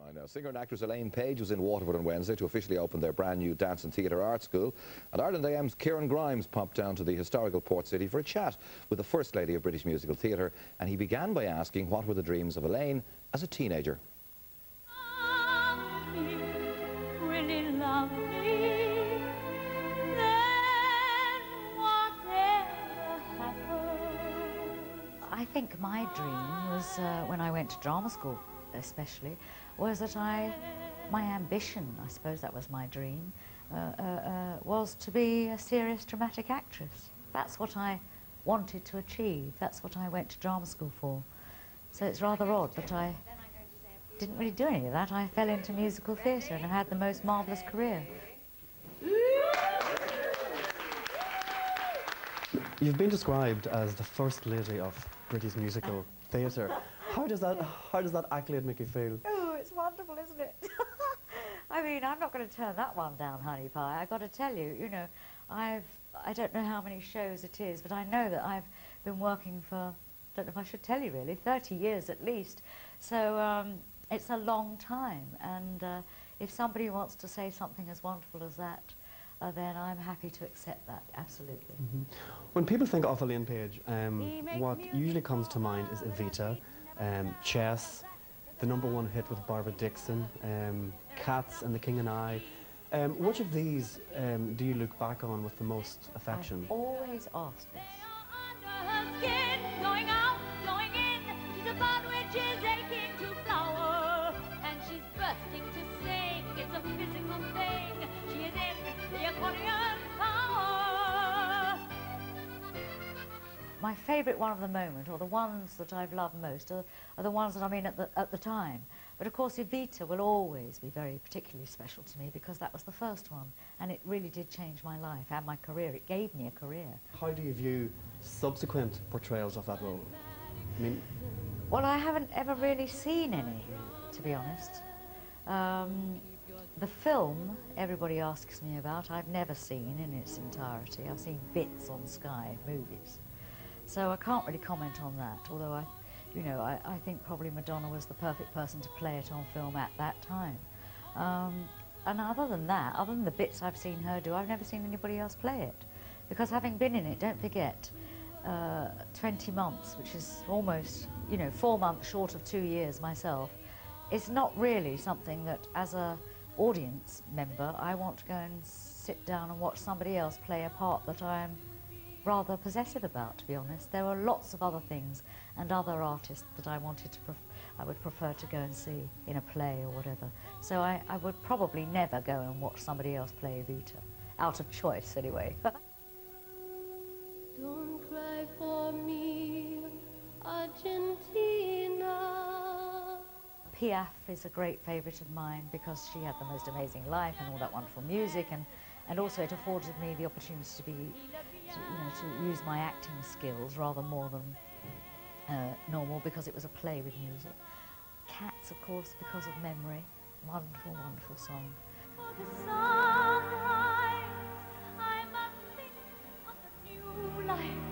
Right now, singer and actress Elaine Paige was in Waterford on Wednesday to officially open their brand new dance and theatre art school. And Ireland AM's Kieran Grimes popped down to the historical port city for a chat with the First Lady of British musical theatre, and he began by asking what were the dreams of Elaine as a teenager. Really love me, then whatever happens. I think my dream was, when I went to drama school especially, was that my ambition, I suppose that was my dream, was to be a serious dramatic actress. That's what I wanted to achieve. That's what I went to drama school for. So it's rather odd that I didn't really do any of that. I fell into musical theatre and I had the most marvellous career. You've been described as the First Lady of British musical theatre. How does that accolade make you feel? Oh, it's wonderful, isn't it? I mean, I'm not going to turn that one down, honey pie. I've got to tell you, you know, I don't know how many shows it is, but I know that I've been working for, I don't know if I should tell you really, 30 years at least. So it's a long time, and if somebody wants to say something as wonderful as that, then I'm happy to accept that, absolutely. Mm-hmm. When people think of Elaine Paige, what usually comes to mind is Evita, Chess, the #1 hit with Barbara Dixon, Cats and The King and I. Which of these do you look back on with the most affection? I've always asked this. My favourite one of the moment, or the ones that I've loved most, are the ones that I'm in at the time. But of course Evita will always be very particularly special to me because that was the first one, and it really did change my life and my career. It gave me a career. How do you view subsequent portrayals of that role? I mean, well, I haven't ever really seen any, to be honest. The film everybody asks me about, I've never seen in its entirety. I've seen bits on Sky movies. So I can't really comment on that, although I think probably Madonna was the perfect person to play it on film at that time. And other than that, other than the bits I've seen her do, I've never seen anybody else play it. Because having been in it, don't forget, 20 months, which is almost, 4 months short of 2 years myself, it's not really something that, as an audience member, I want to go and sit down and watch somebody else play a part that I'm rather possessive about, to be honest. There were lots of other things and other artists that I would prefer to go and see in a play or whatever. So I would probably never go and watch somebody else play Evita, out of choice anyway. Don't cry for me, Argentina. Piaf is a great favourite of mine because she had the most amazing life and all that wonderful music, and also it afforded me the opportunity to use my acting skills rather more than normal, because it was a play with music. Cats, of course, because of memory. Wonderful, wonderful song. For the sunrise, I must think of a new life,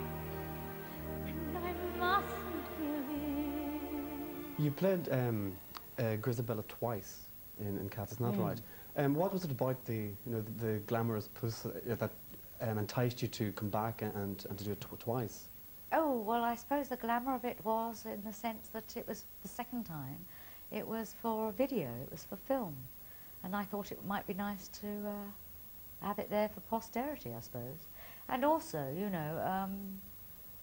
and I mustn't give in. You played Grisabella twice in Cats, isn't that right? What was it about the glamorous puss that enticed you to come back and to do it twice? Oh, well, I suppose the glamour of it was in the sense that it was the second time. It was for video, it was for film. And I thought it might be nice to have it there for posterity, I suppose. And also,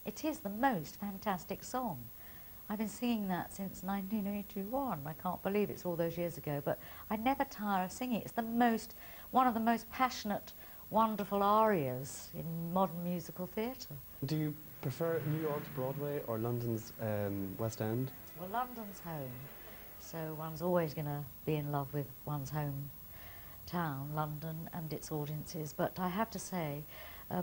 it is the most fantastic song. I've been singing that since 1981. I can't believe it's all those years ago, but I never tire of singing it. It's one of the most passionate, wonderful arias in modern musical theatre. Do you prefer New York's Broadway or London's West End? Well, London's home, so one's always going to be in love with one's home town, London, and its audiences. But I have to say,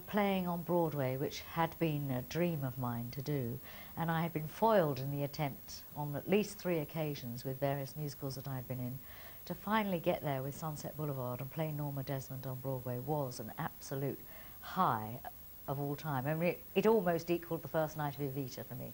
playing on Broadway, which had been a dream of mine to do, and I had been foiled in the attempt on at least 3 occasions with various musicals that I'd been in, to finally get there with Sunset Boulevard and play Norma Desmond on Broadway was an absolute high of all time. I mean, it almost equalled the first night of Evita for me.